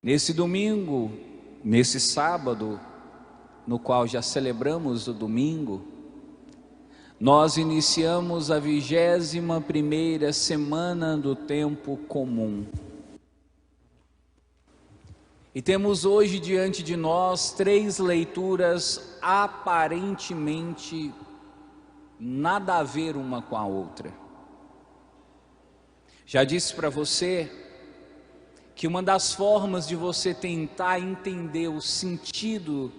Nesse domingo, nesse sábado, no qual já celebramos o domingo, nós iniciamos a 21ª semana do tempo comum. E temos hoje diante de nós 3 leituras aparentemente nada a ver uma com a outra. Já disse para você que uma das formas de você tentar entender o sentido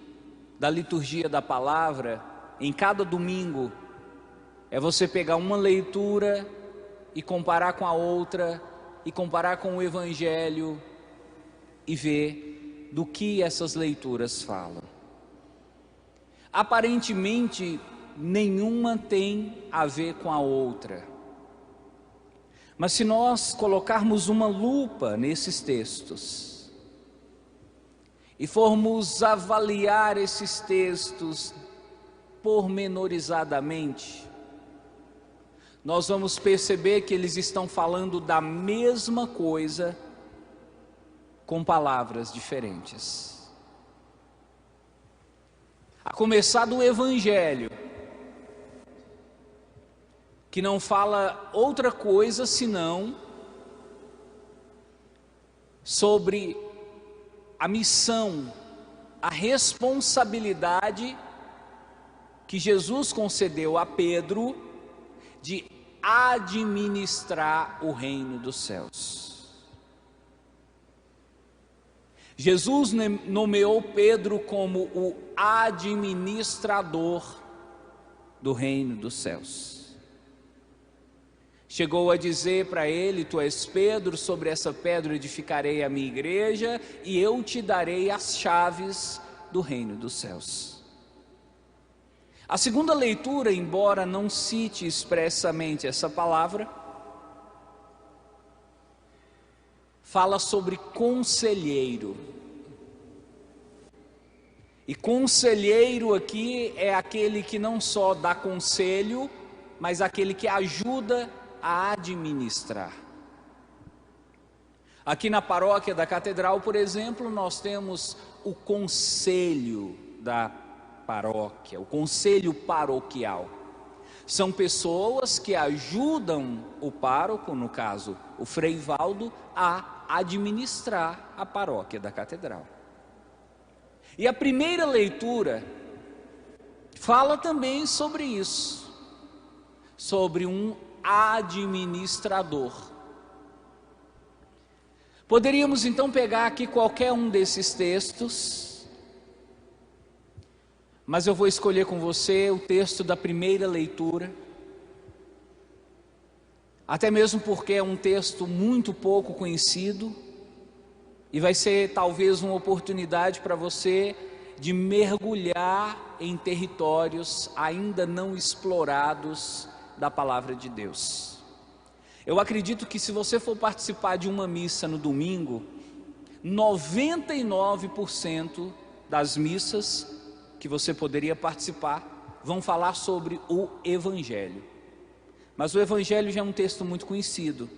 da liturgia da palavra em cada domingo é você pegar uma leitura e comparar com a outra, e comparar com o Evangelho e ver do que essas leituras falam. Aparentemente, nenhuma tem a ver com a outra. Mas se nós colocarmos uma lupa nesses textos e formos avaliar esses textos pormenorizadamente, nós vamos perceber que eles estão falando da mesma coisa com palavras diferentes. A começar do Evangelho, que não fala outra coisa senão sobre a missão, a responsabilidade que Jesus concedeu a Pedro de administrar o reino dos céus. Jesus nomeou Pedro como o administrador do reino dos céus. Chegou a dizer para ele: tu és Pedro, sobre essa pedra edificarei a minha igreja, e eu te darei as chaves do reino dos céus. A segunda leitura, embora não cite expressamente essa palavra, fala sobre conselheiro. E conselheiro aqui é aquele que não só dá conselho, mas aquele que ajuda a administrar. Aqui na paróquia da Catedral, por exemplo, nós temos o conselho da paróquia, o conselho paroquial. São pessoas que ajudam o pároco, no caso o Frei Valdo, a administrar a paróquia da Catedral. E a primeira leitura fala também sobre isso, sobre um administrador. Poderíamos então pegar aqui qualquer um desses textos, mas eu vou escolher com você o texto da primeira leitura, até mesmo porque é um texto muito pouco conhecido, e vai ser talvez uma oportunidade para você de mergulhar em territórios ainda não explorados da palavra de Deus. Eu acredito que se você for participar de uma missa no domingo, 99% das missas que você poderia participar vão falar sobre o Evangelho. Mas o Evangelho já é um texto muito conhecido,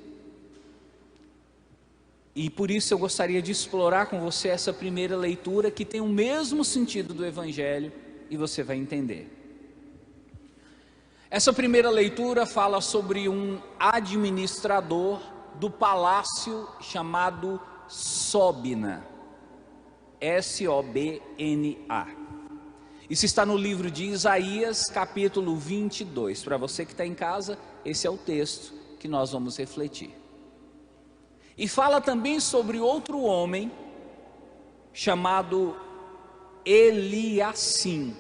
e por isso eu gostaria de explorar com você essa primeira leitura, que tem o mesmo sentido do Evangelho, e você vai entender. Essa primeira leitura fala sobre um administrador do palácio chamado Sobna, S-O-B-N-A. Isso está no livro de Isaías, capítulo 22. Para você que está em casa, esse é o texto que nós vamos refletir. E fala também sobre outro homem chamado Eliacim.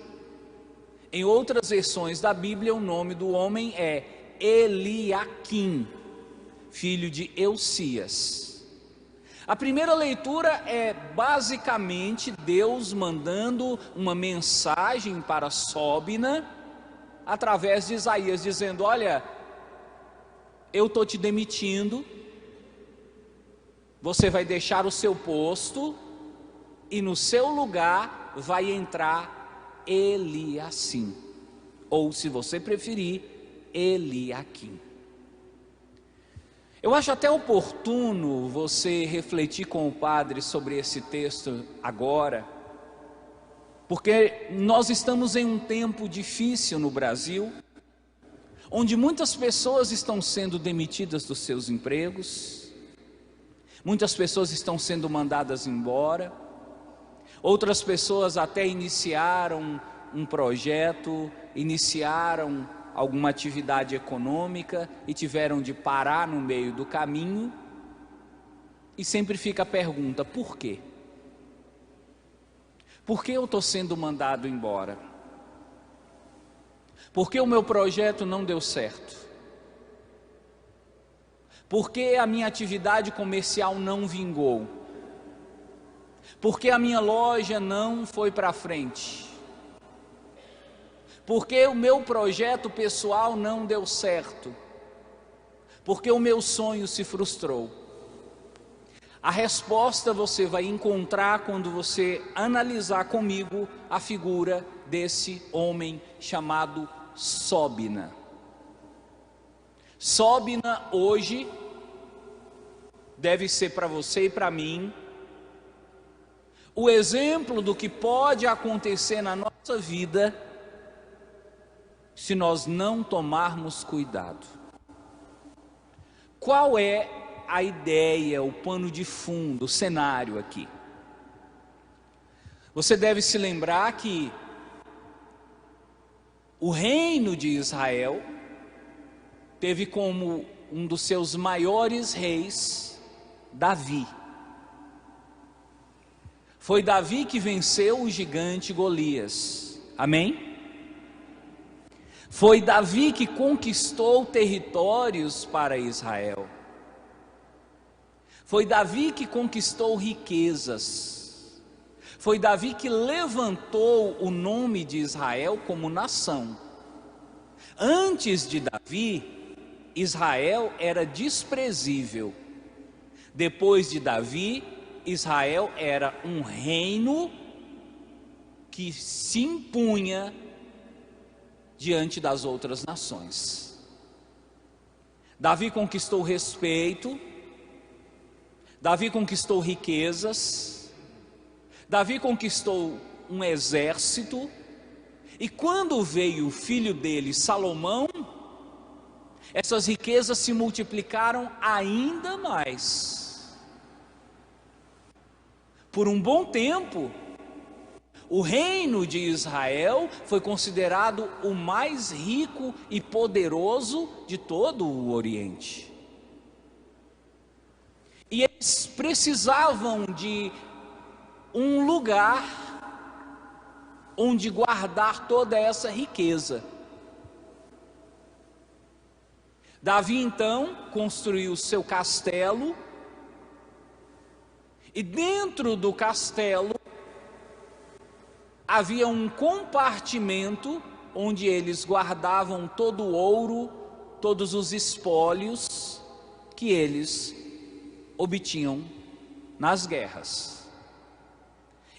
Em outras versões da Bíblia, o nome do homem é Eliaquim, filho de Eucias. A primeira leitura é basicamente Deus mandando uma mensagem para Sobna, através de Isaías, dizendo: olha, eu estou te demitindo, você vai deixar o seu posto, e no seu lugar vai entrar Eliacim, ou se você preferir, Eliaquim. Eu acho até oportuno você refletir com o padre sobre esse texto agora, porque nós estamos em um tempo difícil no Brasil, onde muitas pessoas estão sendo demitidas dos seus empregos, muitas pessoas estão sendo mandadas embora, outras pessoas até iniciaram um projeto, iniciaram alguma atividade econômica e tiveram de parar no meio do caminho, e sempre fica a pergunta: por quê? Por que eu estou sendo mandado embora? Por que o meu projeto não deu certo? Por que a minha atividade comercial não vingou? Por que a minha loja não foi para frente? Por que o meu projeto pessoal não deu certo? Por que o meu sonho se frustrou? A resposta você vai encontrar quando você analisar comigo a figura desse homem chamado Sóbina. Sóbina hoje deve ser para você e para mim o exemplo do que pode acontecer na nossa vida se nós não tomarmos cuidado. Qual é a ideia, o pano de fundo, o cenário aqui? Você deve se lembrar que o reino de Israel teve como um dos seus maiores reis Davi. Foi Davi que venceu o gigante Golias. Amém? Foi Davi que conquistou territórios para Israel. Foi Davi que conquistou riquezas. Foi Davi que levantou o nome de Israel como nação. Antes de Davi, Israel era desprezível. Depois de Davi, Israel era um reino que se impunha diante das outras nações. Davi conquistou respeito, Davi conquistou riquezas, Davi conquistou um exército, e quando veio o filho dele, Salomão, essas riquezas se multiplicaram ainda mais. Por um bom tempo, o reino de Israel foi considerado o mais rico e poderoso de todo o Oriente. E eles precisavam de um lugar onde guardar toda essa riqueza. Davi então construiu seu castelo, e dentro do castelo havia um compartimento onde eles guardavam todo o ouro, todos os espólios que eles obtinham nas guerras.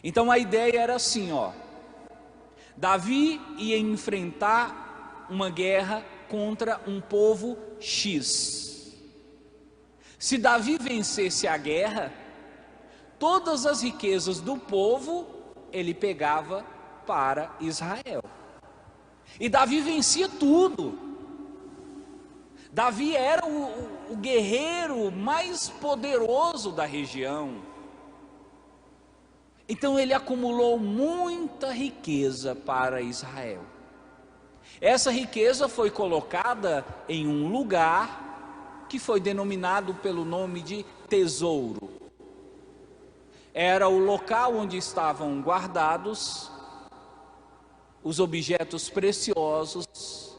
Então a ideia era assim, Davi ia enfrentar uma guerra contra um povo X. Se Davi vencesse a guerra, todas as riquezas do povo ele pegava para Israel. E Davi vencia tudo. Davi era o guerreiro mais poderoso da região. Então ele acumulou muita riqueza para Israel. Essa riqueza foi colocada em um lugar que foi denominado pelo nome de tesouro. Era o local onde estavam guardados os objetos preciosos,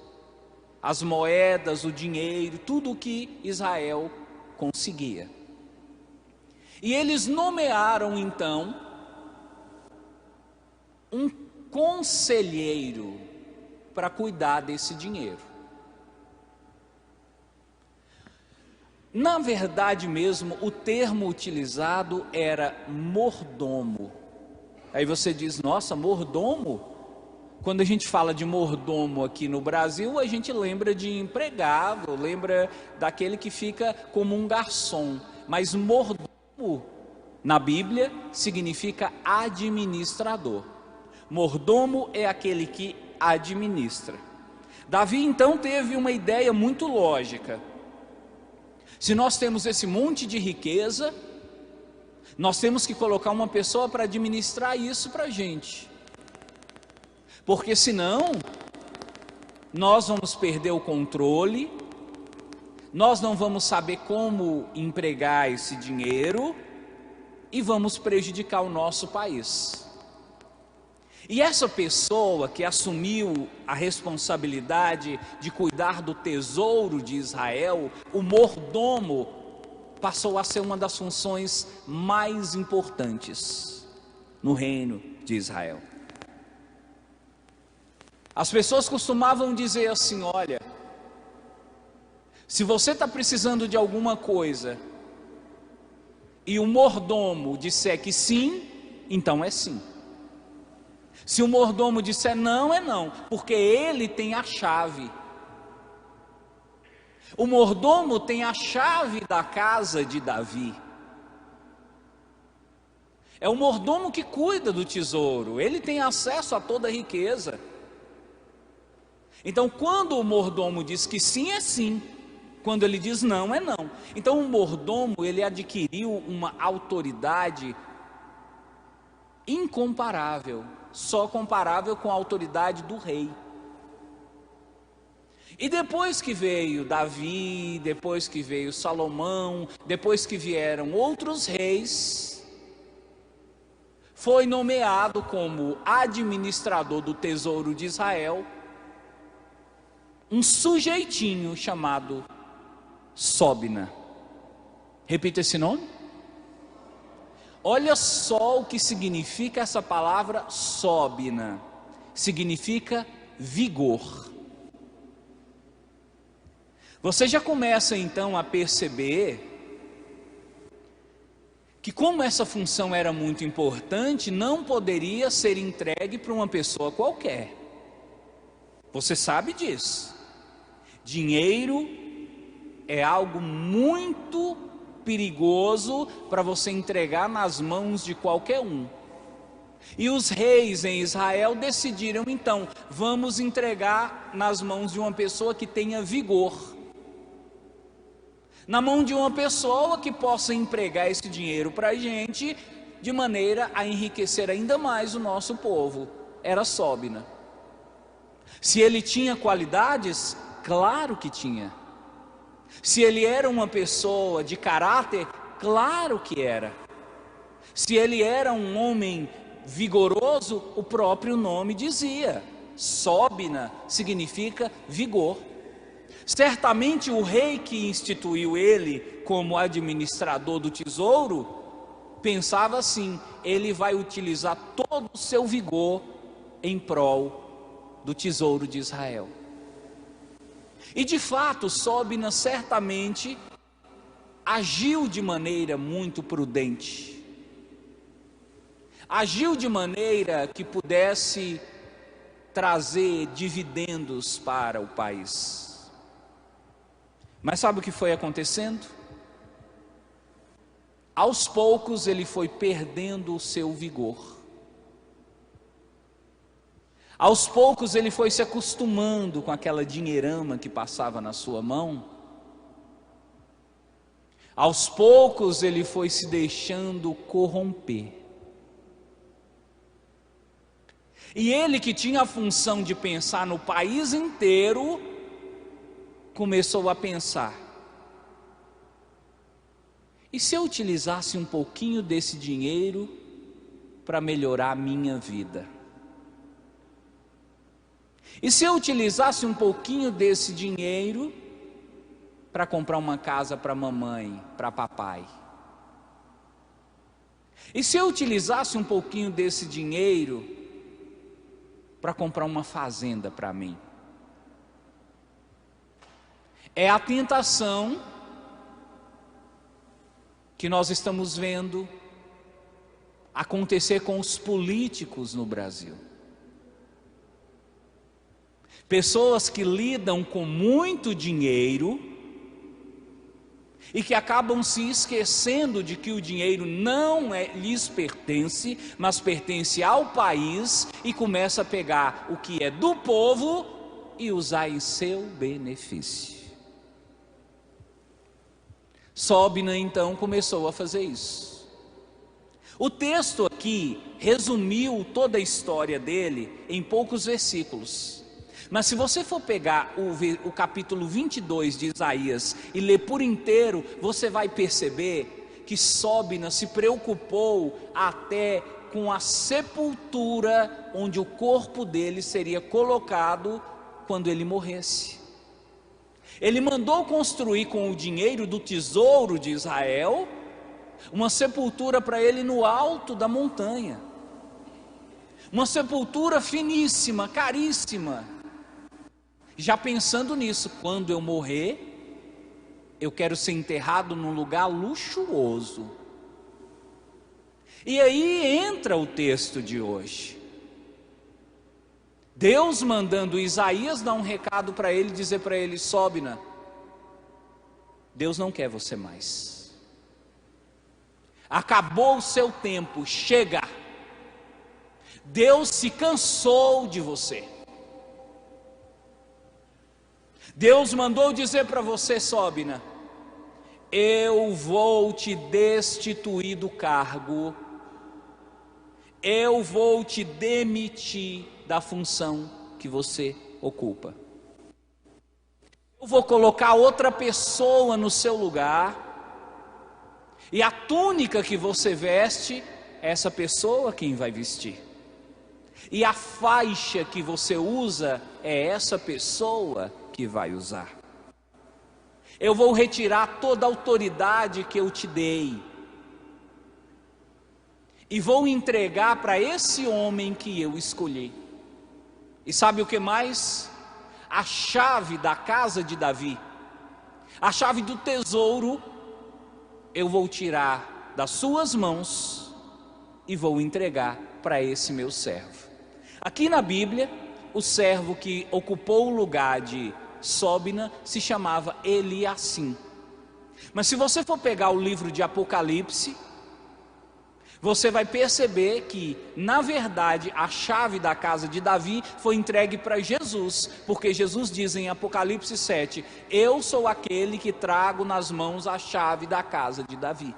as moedas, o dinheiro, tudo o que Israel conseguia. E eles nomearam então um conselheiro para cuidar desse dinheiro. Na verdade mesmo, o termo utilizado era mordomo. Aí você diz, nossa, mordomo? Quando a gente fala de mordomo aqui no Brasil, a gente lembra de empregado, lembra daquele que fica como um garçom. Mas mordomo, na Bíblia, significa administrador. Mordomo é aquele que administra. Davi então teve uma ideia muito lógica. Se nós temos esse monte de riqueza, nós temos que colocar uma pessoa para administrar isso para a gente. Porque senão, nós vamos perder o controle, nós não vamos saber como empregar esse dinheiro e vamos prejudicar o nosso país. E essa pessoa que assumiu a responsabilidade de cuidar do tesouro de Israel, o mordomo, passou a ser uma das funções mais importantes no reino de Israel. As pessoas costumavam dizer assim: olha, se você está precisando de alguma coisa e o mordomo disser que sim, então é sim. Se o mordomo disser não, é não, porque ele tem a chave. O mordomo tem a chave da casa de Davi. É o mordomo que cuida do tesouro, ele tem acesso a toda a riqueza. Então, quando o mordomo diz que sim, é sim. Quando ele diz não, é não. Então, o mordomo, ele adquiriu uma autoridade incomparável, só comparável com a autoridade do rei. E depois que veio Davi, depois que veio Salomão, depois que vieram outros reis, foi nomeado como administrador do tesouro de Israel um sujeitinho chamado Sobna. Repita esse nome. Olha só o que significa essa palavra Sobna. Significa vigor. Você já começa então a perceber que, como essa função era muito importante, não poderia ser entregue para uma pessoa qualquer. Você sabe disso. Dinheiro é algo muito perigoso para você entregar nas mãos de qualquer um. E os reis em Israel decidiram então: vamos entregar nas mãos de uma pessoa que tenha vigor, na mão de uma pessoa que possa empregar esse dinheiro para a gente, de maneira a enriquecer ainda mais o nosso povo. Era Sobna. Se ele tinha qualidades, claro que tinha. Se ele era uma pessoa de caráter, claro que era. Se ele era um homem vigoroso, o próprio nome dizia. Sobna significa vigor. Certamente o rei que instituiu ele como administrador do tesouro pensava assim: ele vai utilizar todo o seu vigor em prol do tesouro de Israel. E de fato, Sobna certamente agiu de maneira muito prudente. Agiu de maneira que pudesse trazer dividendos para o país. Mas sabe o que foi acontecendo? Aos poucos ele foi perdendo o seu vigor. Aos poucos ele foi se acostumando com aquela dinheirama que passava na sua mão. Aos poucos ele foi se deixando corromper. E ele, que tinha a função de pensar no país inteiro, começou a pensar: e se eu utilizasse um pouquinho desse dinheiro para melhorar a minha vida? E se eu utilizasse um pouquinho desse dinheiro para comprar uma casa para mamãe, para papai? E se eu utilizasse um pouquinho desse dinheiro para comprar uma fazenda para mim? É a tentação que nós estamos vendo acontecer com os políticos no Brasil. Pessoas que lidam com muito dinheiro e que acabam se esquecendo de que o dinheiro não lhes pertence, mas pertence ao país, e começa a pegar o que é do povo e usar em seu benefício. Sóbina então começou a fazer isso. O texto aqui resumiu toda a história dele em poucos versículos. Mas se você for pegar o capítulo 22 de Isaías e ler por inteiro, você vai perceber que Sóbina se preocupou até com a sepultura onde o corpo dele seria colocado quando ele morresse. Ele mandou construir com o dinheiro do tesouro de Israel uma sepultura para ele no alto da montanha. Uma sepultura finíssima, caríssima. Já pensando nisso, quando eu morrer, eu quero ser enterrado num lugar luxuoso. E aí entra o texto de hoje. Deus mandando Isaías dar um recado para ele, dizer para ele: Sóbina, Deus não quer você mais. Acabou o seu tempo, chega. Deus se cansou de você. Deus mandou dizer para você, Sóbina: eu vou te destituir do cargo, eu vou te demitir da função que você ocupa. Eu vou colocar outra pessoa no seu lugar, e a túnica que você veste, essa pessoa quem vai vestir. E a faixa que você usa, é essa pessoa que vai usar. Eu vou retirar toda a autoridade que eu te dei, e vou entregar para esse homem que eu escolhi. E sabe o que mais? A chave da casa de Davi, a chave do tesouro, eu vou tirar das suas mãos e vou entregar para esse meu servo. Aqui na Bíblia, o servo que ocupou o lugar de Sóbina se chamava Eliacim. Mas se você for pegar o livro de Apocalipse, você vai perceber que, na verdade, a chave da casa de Davi foi entregue para Jesus, porque Jesus diz em Apocalipse 7, eu sou aquele que trago nas mãos a chave da casa de Davi.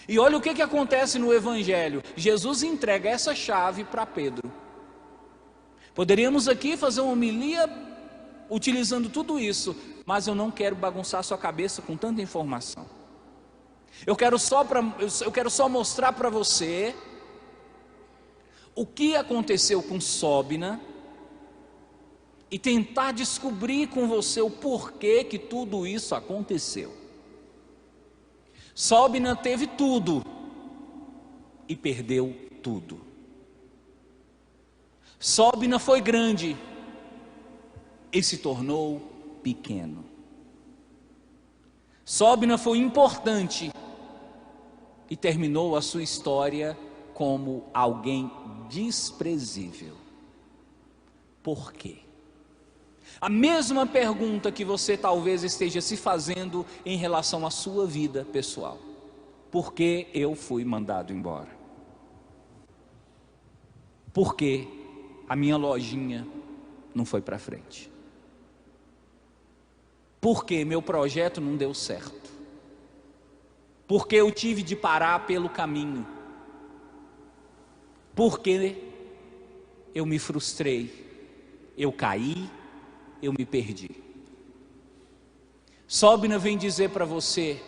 E olha o que acontece no Evangelho, Jesus entrega essa chave para Pedro. Poderíamos aqui fazer uma homilia utilizando tudo isso, mas eu não quero bagunçar sua cabeça com tanta informação. Eu quero só mostrar para você o que aconteceu com Sóbina e tentar descobrir com você o porquê que tudo isso aconteceu. Sóbina teve tudo e perdeu tudo. Sóbina foi grande e se tornou pequeno. Sóbina foi importante e terminou a sua história como alguém desprezível. Por quê? A mesma pergunta que você talvez esteja se fazendo em relação à sua vida pessoal. Por que eu fui mandado embora? Por que a minha lojinha não foi para frente? Por que meu projeto não deu certo? Porque eu tive de parar pelo caminho? Porque eu me frustrei, eu caí, eu me perdi. Sóbina vem dizer para você,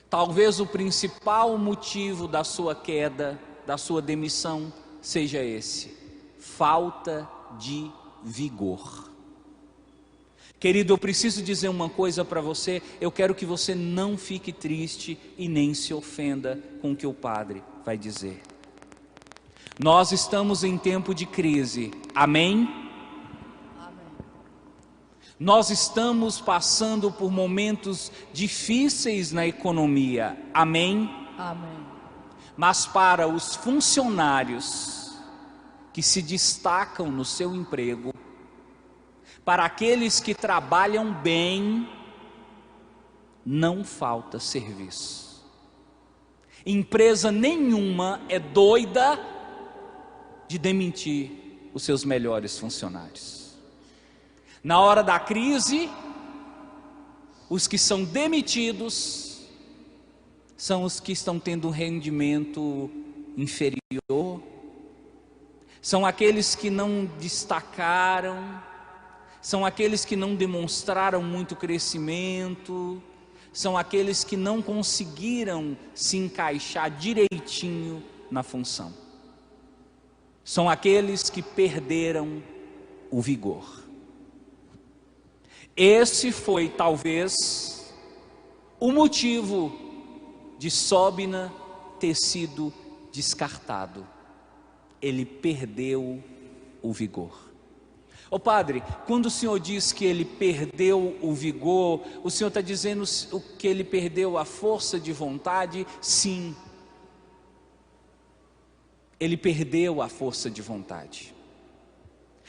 talvez o principal motivo da sua queda, da sua demissão, seja esse: falta de vigor. Querido, eu preciso dizer uma coisa para você, eu quero que você não fique triste e nem se ofenda com o que o padre vai dizer. Nós estamos em tempo de crise, amém? Amém. Nós estamos passando por momentos difíceis na economia, amém? Amém. Mas para os funcionários que se destacam no seu emprego, para aqueles que trabalham bem, não falta serviço. Empresa nenhuma é doida de demitir os seus melhores funcionários. Na hora da crise, os que são demitidos são os que estão tendo um rendimento inferior, são aqueles que não destacaram, são aqueles que não demonstraram muito crescimento, são aqueles que não conseguiram se encaixar direitinho na função. São aqueles que perderam o vigor. Esse foi talvez o motivo de Sóbina ter sido descartado. Ele perdeu o vigor. Ô padre, quando o senhor diz que ele perdeu o vigor, o senhor está dizendo que ele perdeu a força de vontade? Sim. Ele perdeu a força de vontade.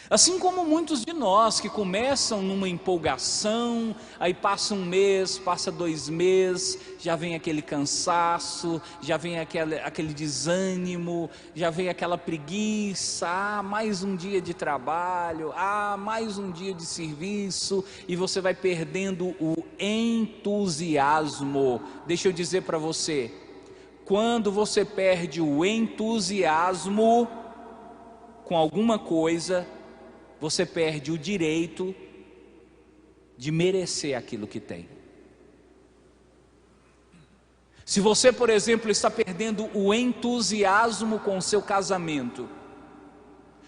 Assim como muitos de nós que começam numa empolgação, aí passa um mês, passa 2 meses, já vem aquele cansaço, já vem aquele desânimo, já vem aquela preguiça, mais um dia de trabalho, mais um dia de serviço, e você vai perdendo o entusiasmo. Deixa eu dizer para você, quando você perde o entusiasmo com alguma coisa, você perde o direito de merecer aquilo que tem. Se você, por exemplo, está perdendo o entusiasmo com o seu casamento,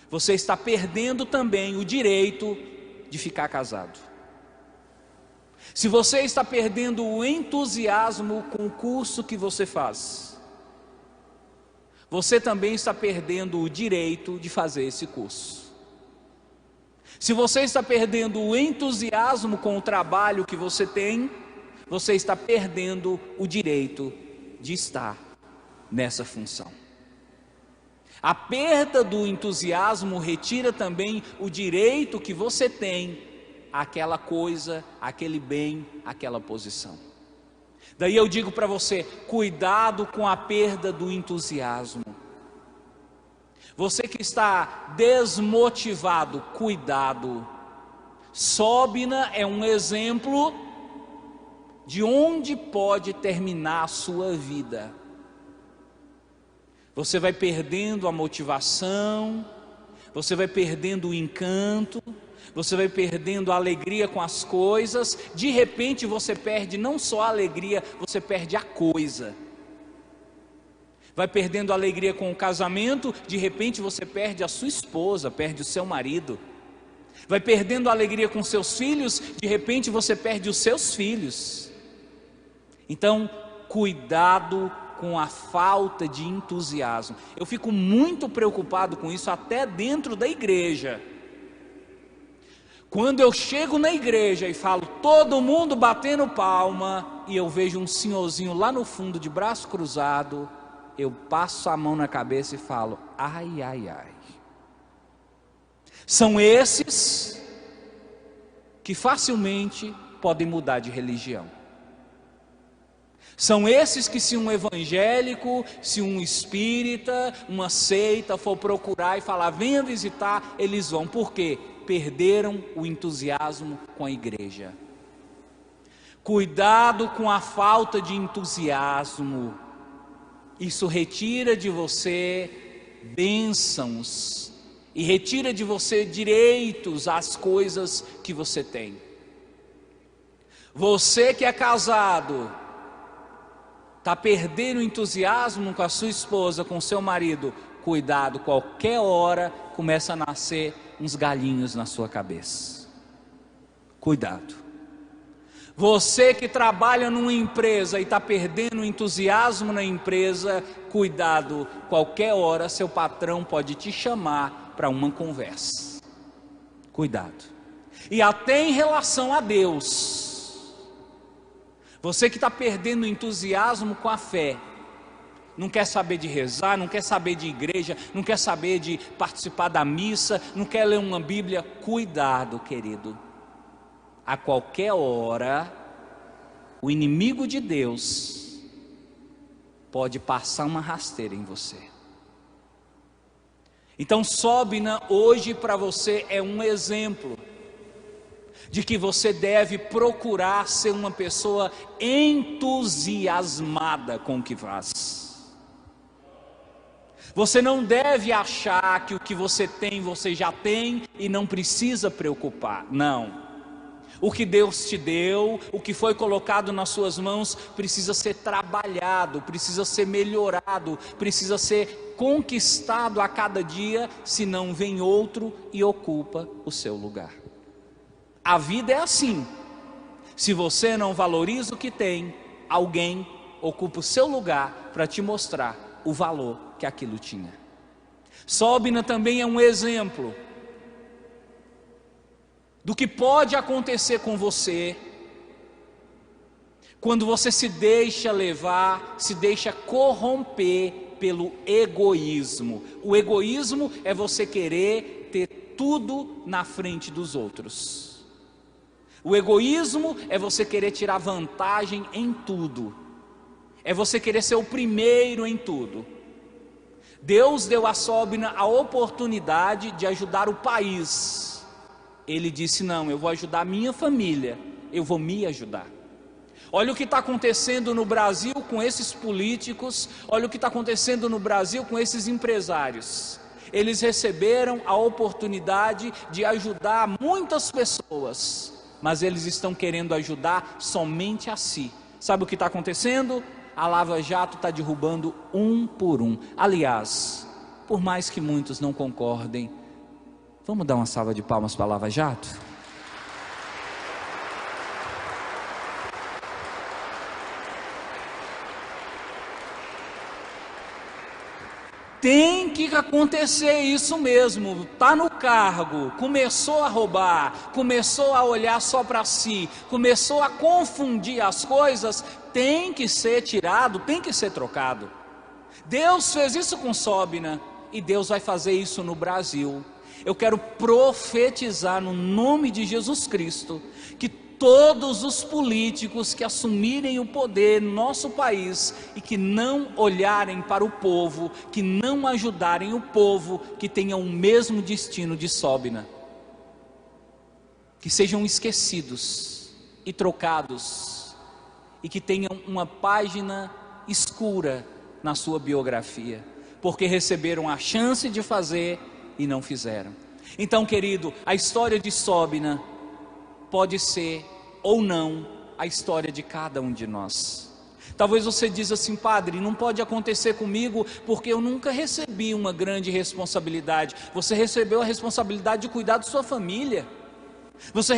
você está perdendo também o direito de ficar casado. Se você está perdendo o entusiasmo com o curso que você faz, você também está perdendo o direito de fazer esse curso. Se você está perdendo o entusiasmo com o trabalho que você tem, você está perdendo o direito de estar nessa função. A perda do entusiasmo retira também o direito que você tem àquela coisa, àquele bem, àquela posição. Daí eu digo para você, cuidado com a perda do entusiasmo. Você que está desmotivado, cuidado. Sóbina é um exemplo de onde pode terminar a sua vida. Você vai perdendo a motivação, você vai perdendo o encanto, você vai perdendo a alegria com as coisas. De repente você perde não só a alegria, você perde a coisa. Vai perdendo a alegria com o casamento, de repente você perde a sua esposa, perde o seu marido. Vai perdendo a alegria com seus filhos, de repente você perde os seus filhos. Então, cuidado com a falta de entusiasmo. Eu fico muito preocupado com isso até dentro da igreja. Quando eu chego na igreja e falo, todo mundo batendo palma, e eu vejo um senhorzinho lá no fundo de braço cruzado, eu passo a mão na cabeça e falo, ai, ai, ai. São esses que facilmente podem mudar de religião. São esses que, se um evangélico, se um espírita, uma seita for procurar e falar, venha visitar, eles vão. Por quê? Perderam o entusiasmo com a igreja. Cuidado com a falta de entusiasmo. Isso retira de você bênçãos e retira de você direitos às coisas que você tem. Você que é casado, está perdendo o entusiasmo com a sua esposa, com o seu marido, cuidado, qualquer hora começa a nascer uns galinhos na sua cabeça. Cuidado. Você que trabalha numa empresa e está perdendo o entusiasmo na empresa, cuidado, qualquer hora seu patrão pode te chamar para uma conversa. Cuidado. E até em relação a Deus, você que está perdendo o entusiasmo com a fé, não quer saber de rezar, não quer saber de igreja, não quer saber de participar da missa, não quer ler uma Bíblia. Cuidado, querido. A qualquer hora, o inimigo de Deus pode passar uma rasteira em você. Então, Sóbina hoje para você é um exemplo de que você deve procurar ser uma pessoa entusiasmada com o que faz. Você não deve achar que o que você tem, você já tem e não precisa preocupar. Não. O que Deus te deu, o que foi colocado nas suas mãos, precisa ser trabalhado, precisa ser melhorado, precisa ser conquistado a cada dia, senão vem outro e ocupa o seu lugar. A vida é assim. Se você não valoriza o que tem, alguém ocupa o seu lugar para te mostrar o valor que aquilo tinha. Sóbina também é um exemplo do que pode acontecer com você quando você se deixa levar, se deixa corromper pelo egoísmo. O egoísmo é você querer ter tudo na frente dos outros. O egoísmo é você querer tirar vantagem em tudo. É você querer ser o primeiro em tudo. Deus deu a Sóbina a oportunidade de ajudar o país. Ele disse: não, eu vou ajudar a minha família, eu vou me ajudar. Olha o que está acontecendo no Brasil com esses políticos, olha o que está acontecendo no Brasil com esses empresários. Eles receberam a oportunidade de ajudar muitas pessoas, mas eles estão querendo ajudar somente a si. Sabe o que está acontecendo? A Lava Jato está derrubando um por um. Aliás, por mais que muitos não concordem, vamos dar uma salva de palmas para a Lava Jato? Tem que acontecer isso mesmo. Está no cargo, começou a roubar, começou a olhar só para si, começou a confundir as coisas, tem que ser tirado, tem que ser trocado. Deus fez isso com Sóbina e Deus vai fazer isso no Brasil. Eu quero profetizar no nome de Jesus Cristo que todos os políticos que assumirem o poder no nosso país e que não olharem para o povo, que não ajudarem o povo, que tenham o mesmo destino de Sóbina, que sejam esquecidos e trocados, e que tenham uma página escura na sua biografia, porque receberam a chance de fazer e não fizeram. Então, querido, a história de Sóbina pode ser ou não a história de cada um de nós. Talvez você diz assim: padre, não pode acontecer comigo porque eu nunca recebi uma grande responsabilidade. Você recebeu a responsabilidade de cuidar da sua família. Você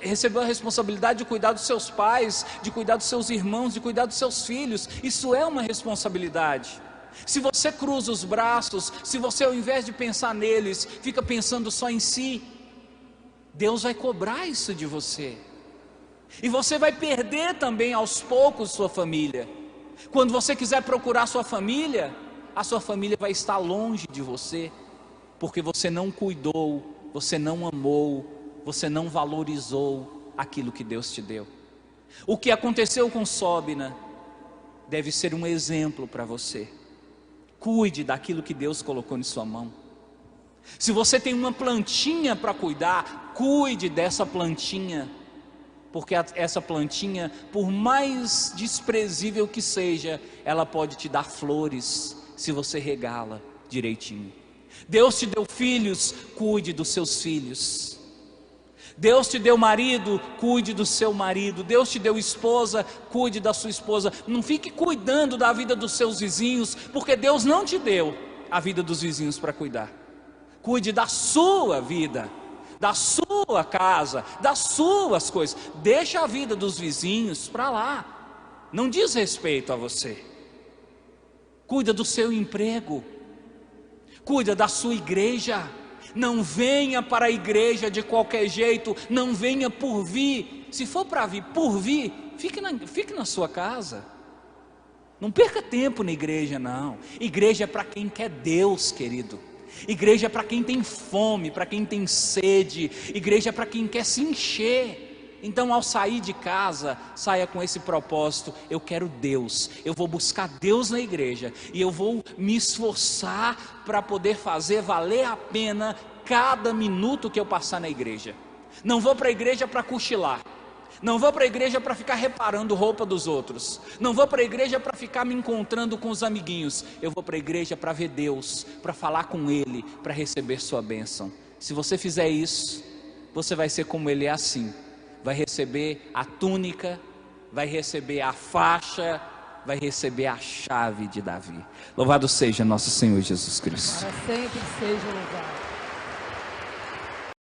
recebeu a responsabilidade de cuidar dos seus pais, de cuidar dos seus irmãos, de cuidar dos seus filhos. Isso é uma responsabilidade. Se você cruza os braços, se você ao invés de pensar neles, fica pensando só em si, Deus vai cobrar isso de você. E você vai perder também aos poucos sua família. Quando você quiser procurar sua família, a sua família vai estar longe de você, porque você não cuidou, você não amou, você não valorizou aquilo que Deus te deu. O que aconteceu com Sóbina deve ser um exemplo para você. Cuide daquilo que Deus colocou em sua mão. Se você tem uma plantinha para cuidar, cuide dessa plantinha, porque essa plantinha, por mais desprezível que seja, ela pode te dar flores, se você regá-la direitinho. Deus te deu filhos, cuide dos seus filhos. Deus te deu marido, cuide do seu marido. Deus te deu esposa, cuide da sua esposa. Não fique cuidando da vida dos seus vizinhos, porque Deus não te deu a vida dos vizinhos para cuidar. Cuide da sua vida, da sua casa, das suas coisas. Deixa a vida dos vizinhos para lá, não diz respeito a você. Cuida do seu emprego, cuida da sua igreja. Não venha para a igreja de qualquer jeito, não venha por vir. Se for para vir por vir, fique na sua casa. Não perca tempo na igreja, não. Igreja é para quem quer Deus, querido. Igreja é para quem tem fome, para quem tem sede. Igreja é para quem quer se encher. Então, ao sair de casa, saia com esse propósito: eu quero Deus, eu vou buscar Deus na igreja, e eu vou me esforçar para poder fazer valer a pena cada minuto que eu passar na igreja. Não vou para a igreja para cochilar. Não vou para a igreja para ficar reparando roupa dos outros. Não vou para a igreja para ficar me encontrando com os amiguinhos. Eu vou para a igreja para ver Deus, para falar com Ele, para receber sua bênção. Se você fizer isso, você vai ser como Ele é assim. Vai receber a túnica, vai receber a faixa, vai receber a chave de Davi. Louvado seja nosso Senhor Jesus Cristo. Para sempre seja louvado.